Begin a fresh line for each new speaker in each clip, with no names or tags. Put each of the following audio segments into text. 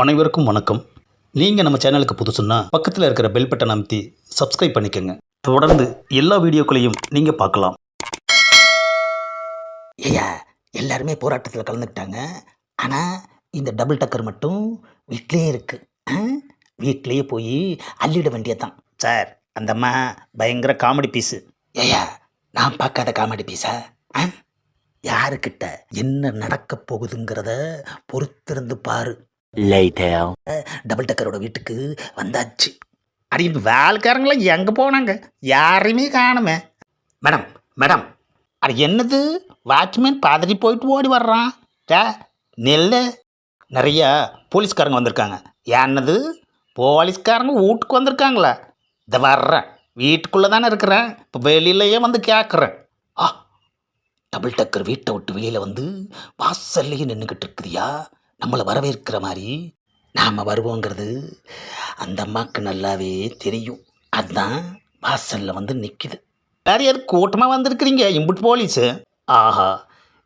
அனைவருக்கும் வணக்கம். நீங்கள் நம்ம சேனலுக்கு புதுசுன்னா பக்கத்தில் இருக்கிற பெல் பட்டன் அமைத்தி சப்ஸ்கிரைப் பண்ணிக்கோங்க. தொடர்ந்து எல்லா வீடியோக்களையும் நீங்கள் பார்க்கலாம்.
ஐயா, எல்லாருமே போராட்டத்தில் கலந்துக்கிட்டாங்க. ஆனால் இந்த டபுள் டக்கர் மட்டும் வீட்டிலே இருக்கு. வீட்டிலேயே போய் அள்ளிட வேண்டியதுதான். சார், அந்த அம்மா பயங்கர காமெடி பீஸு. ஐயா, நான் பார்க்காத காமெடி பீஸா? யாருக்கிட்ட என்ன நடக்க போகுதுங்கிறத பொறுத்திருந்து பாரு. டபுள் டக்கரோட வீட்டுக்கு வந்தாச்சு. அடி, வேலைக்காரங்களாம் எங்கே போனாங்க? யாரையுமே காணுமே. மேடம் மேடம், அது என்னது? வாட்ச்மேன் பாதிரி போயிட்டு ஓடி வர்றான். நெல்லு நிறையா போலீஸ்காரங்க வந்திருக்காங்க. என்னது, போலீஸ்காரங்க வீட்டுக்கு வந்திருக்காங்களா? இதை வர்றேன், வீட்டுக்குள்ளே தானே இருக்கிறேன், இப்போ வெளியிலையே வந்து கேட்குறேன். டபுள் டக்கர் வீட்டை விட்டு வெளியில் வந்து வாசல்லையே நின்றுக்கிட்டு இருக்குதியா, நம்மளை வரவேற்கிற மாதிரி. நாம் வருவோங்கிறது அந்த அம்மாவுக்கு நல்லாவே தெரியும். அதுதான் வாசலில் வந்து நிற்கிது. வேறு யாரு கூட்டமாக வந்திருக்கிறீங்க இம்புட்டு போலீஸு? ஆஹா,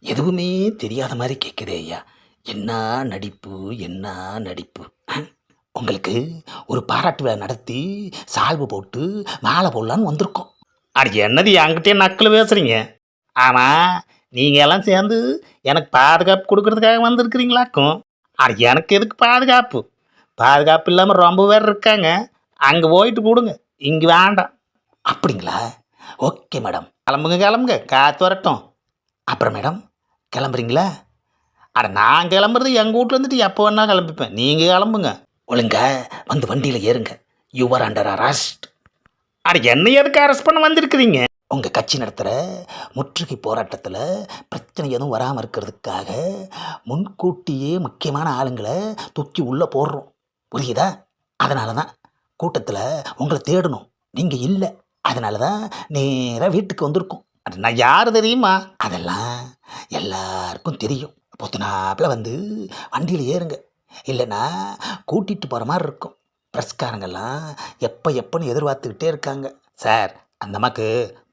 எதுவுமே தெரியாத மாதிரி கேட்குதே ஐயா. என்ன நடிப்பு, என்ன நடிப்பு. உங்களுக்கு ஒரு பாராட்டு விழா நடத்தி சால்வு போட்டு மாலை போடலான்னு வந்திருக்கோம். அது என்னது என்கிட்டயே நக்கல் பேசுகிறீங்க? ஆமாம், நீங்கள் எல்லாம் சேர்ந்து எனக்கு பாதுகாப்பு கொடுக்கறதுக்காக வந்திருக்கிறீங்களாக்கும். அது எனக்கு எதுக்கு பாதுகாப்பு? பாதுகாப்பு இல்லாமல் ரொம்ப பேர் இருக்காங்க. அங்கே போயிட்டு கொடுங்க, இங்கே வேண்டாம். அப்படிங்களா? ஓகே மேடம், கிளம்புங்க கிளம்புங்க, காற்று வரட்டும். அப்புறம் மேடம், கிளம்புறீங்களா? அட, நான் கிளம்புறது எங்கள் வீட்டில் வந்துட்டு எப்போ வேணா கிளம்பிப்பேன். நீங்கள் கிளம்புங்க. ஒழுங்க வந்து வண்டியில் ஏறுங்க. Your under arrest. அட, என்ன எதுக்கு அரெஸ்ட் பண்ண வந்திருக்கிறீங்க? உங்கள் கட்சி நடத்துகிற முற்றுகை போராட்டத்தில் பிரச்சனை எதுவும் வராமல் இருக்கிறதுக்காக முன்கூட்டியே முக்கியமான ஆளுங்களை தூக்கி உள்ளே போடுறோம். புரியுதா? அதனால தான் கூட்டத்தில் உங்களை தேடணும், நீங்கள் இல்லை. அதனால தான் நேராக வீட்டுக்கு வந்திருக்கோம். அது நான் யார் தெரியுமா? அதெல்லாம் எல்லாருக்கும் தெரியும். பொத்துனாப்பில் வந்து வண்டியில் ஏறுங்க, இல்லைன்னா கூட்டிகிட்டு போகிற மாதிரி இருக்கும். ப்ரெஸ்காரங்கெல்லாம் எப்போன்னு எதிர்பார்த்துக்கிட்டே இருக்காங்க. சார், அந்த அம்மாவுக்கு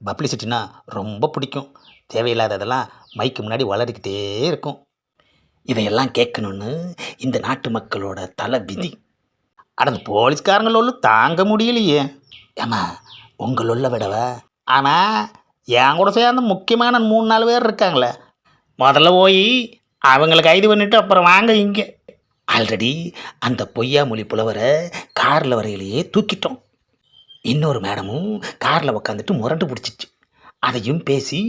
பப்ளிசிட்டினா ரொம்ப பிடிக்கும். தேவையில்லாததெல்லாம் மைக்கு முன்னாடி வளரிக்கிட்டே இருக்கும். இதையெல்லாம் கேட்கணுன்னு இந்த நாட்டு மக்களோட தலை விதி. அடந்த போலீஸ்காரங்களோட தாங்க முடியலையே. ஏம்மா, உங்களோட விடவா? ஆனால் என் கூட சேர்ந்து முக்கியமான 3-4 பேர் இருக்காங்களே, முதல்ல போய் அவங்கள கைது பண்ணிவிட்டு அப்புறம் வாங்க இங்கே. ஆல்ரெடி அந்த பொய்யா மொழி புலவரை காரில் வரையிலேயே தூக்கிட்டோம். இன்னொரு மேடமும் காரில் உக்காந்துட்டு முரண்டு பிடிச்சிச்சு, அதையும் பேசி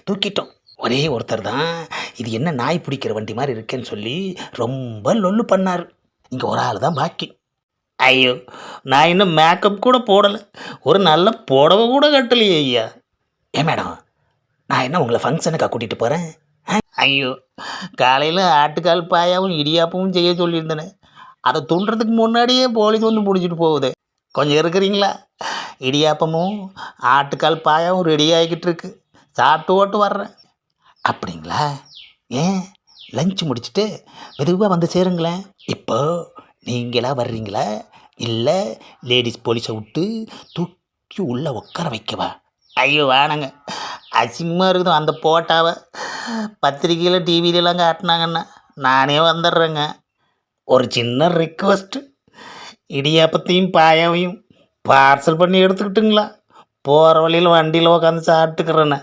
தூக்கிட்டோம். ஒரே ஒருத்தர் தான் இது என்ன நாய் பிடிக்கிற வண்டி மாதிரி இருக்கேன்னு சொல்லி ரொம்ப லொல்லு பண்ணார். இங்கே ஒரு ஆள் தான் பாக்கி. ஐயோ, நான் இன்னும் மேக்கப் கூட போடலை, ஒரு நல்ல புடவை கூட கட்டலையே ஐயா. ஏன் மேடம், நான் என்ன உங்களை ஃபங்க்ஷனுக்காக கூட்டிகிட்டு போகிறேன்? ஐயோ, காலையில் ஆட்டுக்கால் பாயாவும் இடியாப்பவும் செய்ய சொல்லியிருந்தேனே, அதை துண்டுறதுக்கு முன்னாடியே போலீஸ் வந்து பிடிச்சிட்டு போகுது. கொஞ்சம் இருக்கிறீங்களா? இடியாப்பமும் ஆட்டுக்கால் பாயாவும் ரெடி ஆகிக்கிட்டு இருக்கு, சாப்பிட்டு ஓட்டு வர்றேன். அப்படிங்களா? ஏன் லஞ்ச் முடிச்சுட்டு மெதுவாக வந்து சேருங்களேன். இப்போ நீங்களா வர்றீங்களா, இல்லை லேடிஸ் போலீஸை விட்டு தூக்கி உள்ளே உட்கார வைக்கவா? ஐயோ வேணாங்க, அசிங்கமாக இருக்குது. அந்த போட்டாவை பத்திரிக்கையில் டிவிலெலாம் காட்டினாங்கன்னா நானே வந்துடுறேங்க. ஒரு சின்ன ரிக்வெஸ்ட்டு, இடியாப்பத்தையும் பாயாவையும் பார்சல் பண்ணி எடுத்துக்கிட்டுங்களா? போகிற வழியில் வண்டியில் உட்காந்து சாப்பிட்டுக்கிறேண்ணே.